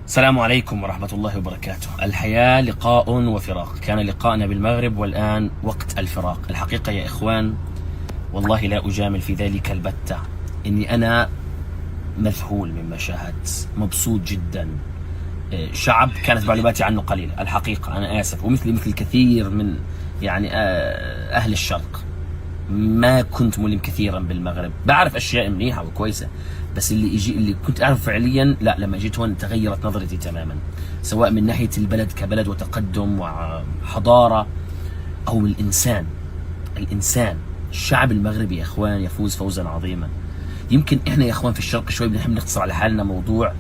السلام عليكم ورحمة الله وبركاته. الحياة لقاء وفراق، كان لقاءنا بالمغرب والآن وقت الفراق. الحقيقة يا إخوان والله لا أجامل في ذلك البتة، إني أنا مذهول مما شاهدت، مبسوط جدا. شعب كانت معلوماتي عنه قليلة الحقيقة، أنا آسف، ومثلي مثل كثير من أهل الشرق ما كنت ملم كثيرا بالمغرب، بعرف اشياء منيحه وكويسه، بس اللي كنت اعرفه فعليا لا، لما جيت هون تغيرت نظرتي تماما، سواء من ناحيه البلد كبلد وتقدم وحضاره، او الانسان الشعب المغربي يا اخوان يفوز فوزا عظيما. يمكن احنا يا اخوان في الشرق شوي بنحب نختصر على حالنا موضوع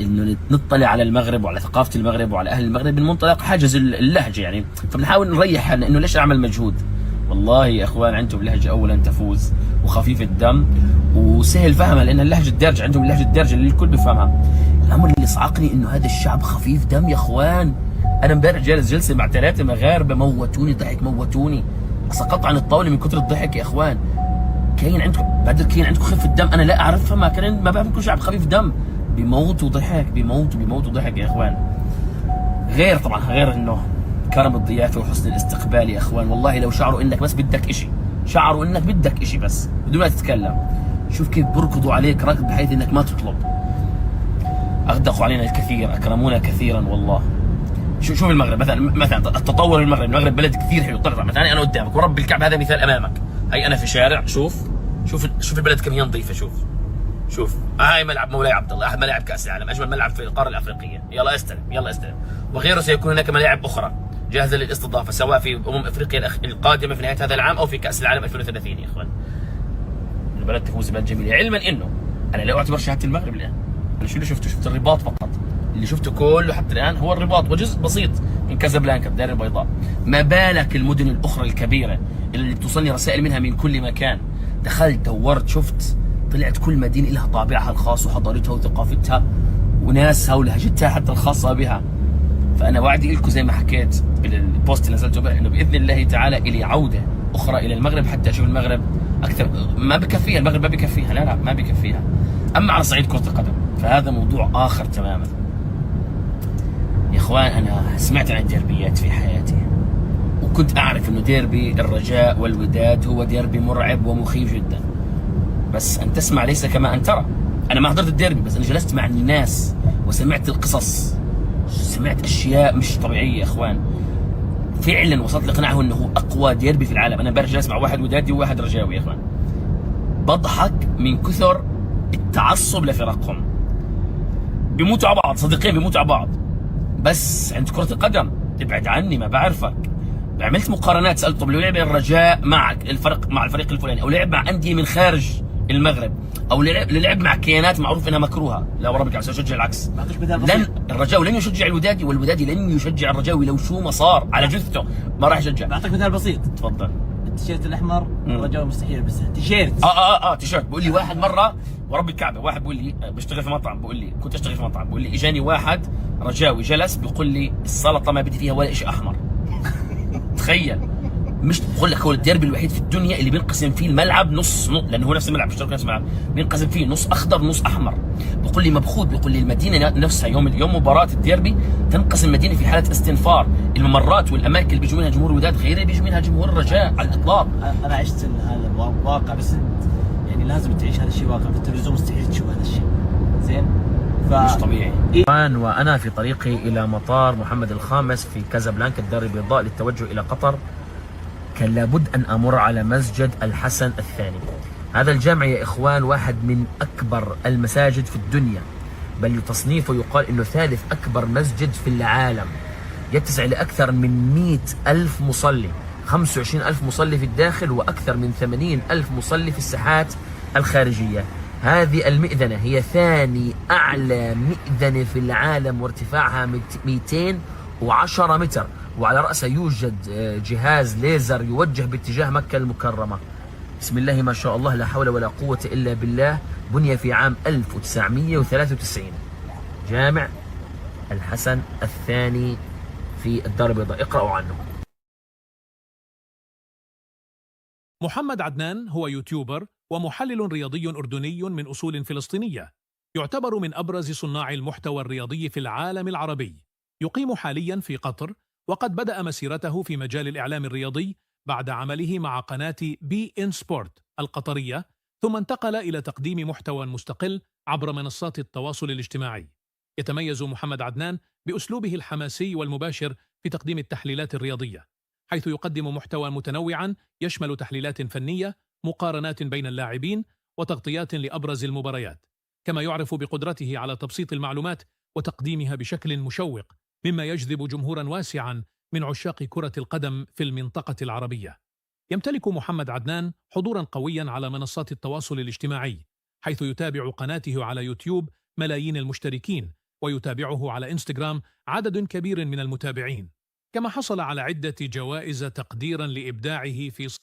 انه نطلع على المغرب وعلى ثقافه المغرب وعلى اهل المغرب من منطلق حاجز اللهجه، يعني فبنحاول نريح حالنا انه ليش اعمل مجهود. والله يا اخوان عندهم لهجه اولا تفوز وخفيف الدم وسهل فهمها، لان اللهجه الدارجه عندهم اللهجه الدارجه اللي الكل بيفهمها. الامر اللي صعقني انه هذا الشعب خفيف دم يا اخوان. انا امبارح جالس جلسه مع 3 مغاربه موتوني ضحك، موتوني، سقطت عن الطاوله من كثر الضحك يا اخوان. كاين عندكم كاين عندكم خفه دم انا لا اعرفها، ما بعرفكم شعب خفيف دم بيموتوا ضحك، بيموتوا ضحك يا اخوان. غير طبعا غير انه كرم الضيافه وحسن الاستقبال يا اخوان. والله لو شعروا انك بس بدك اشي، شعروا انك بدك اشي بس بدون ما تتكلم، شوف كيف بركضوا عليك ركض بحيث انك ما تطلب. اغدقوا علينا الكثير، اكرمونا كثيرا والله. شوف المغرب مثلا التطور، المغرب بلد كثير حلو. طلع مثلا انا قدامك ورب الكعبه هذا مثال امامك، هي انا في شارع، شوف البلد كم هي نظيفه. شوف هاي ملعب مولاي عبد الله، احد ملاعب كاس العالم، اجمل ملعب في القاره الافريقيه، يلا استلم. وغيره سيكون هناك ملاعب اخرى جاهزه للاستضافه، سواء في افريقيا القادمه في نهايه هذا العام او في كاس العالم 2030 يا اخوان. البلد تفوز بلد جميله، علما انه انا لا اعتبر شهاده المغرب الان. انا شو اللي شفت الرباط فقط، اللي شفته كله حتى الان هو الرباط وجزء بسيط من كازابلانكا الدار البيضاء. ما بالك المدن الاخرى الكبيره اللي بتوصلني رسائل منها من كل مكان. دخلت دورت شفت، طلعت كل مدينه لها طابعها الخاص وحضارتها وثقافتها وناسها ولهجتها حتى الخاصه بها. فانا وعدي لكم زي ما حكيت بالبوست اللي نزلته بقى، انه باذن الله تعالى الي عوده اخرى الى المغرب حتى اشوف المغرب اكثر. ما بكفيها المغرب، ما بكفيها، لا ما بكفيها. اما على صعيد كره القدم فهذا موضوع اخر تماما يا اخوان. انا سمعت عن الديربيات في حياتي، وكنت اعرف انه ديربي الرجاء والوداد هو ديربي مرعب ومخيف جدا، بس ان تسمع ليس كما ان ترى. انا ما حضرت الديربي، بس انا جلست مع الناس وسمعت القصص، سمعت اشياء مش طبيعيه يا اخوان. فعلا وصلت لقناعه انه هو اقوى ديربي في العالم. انا امبارح جالس مع واحد ودادي وواحد رجاوي يا اخوان، بضحك من كثر التعصب لفرقهم. بيموتوا على بعض، صديقين بيموتوا على بعض، بس عند كره القدم ابعد عني ما بعرفك. عملت مقارنات، سالت طب لو لعب الرجاء معك الفرق مع الفريق الفلاني، او لعب مع انديه من خارج المغرب، او لعب مع كيانات معروف انها مكروهه، لا وربك عم يشجع العكس. لن الرجاوي لن يشجع الودادي، والودادي لن يشجع الرجاوي لو شو ما صار على جثته، ما راح يشجع. بعطيك مثال بسيط، تفضل. التيشيرت الاحمر الرجاوي مستحيل يلبسه تيشيرت. تيشيرت. بقول لي واحد مره ورب الكعبه، واحد بقول لي بشتغل في مطعم، بقول لي كنت اشتغل في مطعم، بقول لي اجاني واحد رجاوي جلس بيقول لي السلطه ما بدي فيها ولا شيء احمر. تخيل. مش بقول لك هو الديربي الوحيد في الدنيا اللي بينقسم فيه الملعب نص، لانه هو نفس الملعب، بيشتركوا نفس الملعب، بينقسم فيه نص اخضر نص احمر. بقول لي مبخوت، بيقول لي المدينه نفسها يوم مباراه الديربي تنقسم المدينه في حاله استنفار. الممرات والاماكن اللي بيجوا منها جمهور الوداد غير اللي بيجي منها جمهور الرجاء على الاطلاق. انا عشت هذا الواقع، بس يعني لازم تعيش هذا الشيء واقع، في التلفزيون مستحيل تشوف هذا الشيء. زين مش طبيعي. وانا في طريقي الى مطار محمد الخامس في كازابلانكا الدار البيضاء للتوجه الى قطر، كان لابد أن أمر على مسجد الحسن الثاني. هذا الجامع يا إخوان واحد من أكبر المساجد في الدنيا، بل تصنيفه يقال أنه ثالث أكبر مسجد في العالم، يتسع لأكثر من 100,000 مصلي، 25,000 مصلي في الداخل وأكثر من 80,000 مصلي في الساحات الخارجية. هذه المئذنة هي ثاني أعلى مئذنة في العالم، وارتفاعها 210 متر، وعلى رأسها يوجد جهاز ليزر يوجه باتجاه مكة المكرمة. بسم الله ما شاء الله، لا حول ولا قوة إلا بالله. بني في عام 1993 جامع الحسن الثاني في الدار البيضاء، اقرأوا عنه. محمد عدنان هو يوتيوبر ومحلل رياضي أردني من أصول فلسطينية. يعتبر من أبرز صناع المحتوى الرياضي في العالم العربي. يقيم حاليا في قطر، وقد بدأ مسيرته في مجال الإعلام الرياضي بعد عمله مع قناة بي إن سبورت القطرية، ثم انتقل إلى تقديم محتوى مستقل عبر منصات التواصل الاجتماعي. يتميز محمد عدنان بأسلوبه الحماسي والمباشر في تقديم التحليلات الرياضية، حيث يقدم محتوى متنوعا يشمل تحليلات فنية، مقارنات بين اللاعبين، وتغطيات لأبرز المباريات، كما يعرف بقدرته على تبسيط المعلومات وتقديمها بشكل مشوق، مما يجذب جمهورا واسعا من عشاق كرة القدم في المنطقة العربية. يمتلك محمد عدنان حضورا قويا على منصات التواصل الاجتماعي، حيث يتابع قناته على يوتيوب ملايين المشتركين، ويتابعه على إنستغرام عدد كبير من المتابعين، كما حصل على عدة جوائز تقديرا لإبداعه في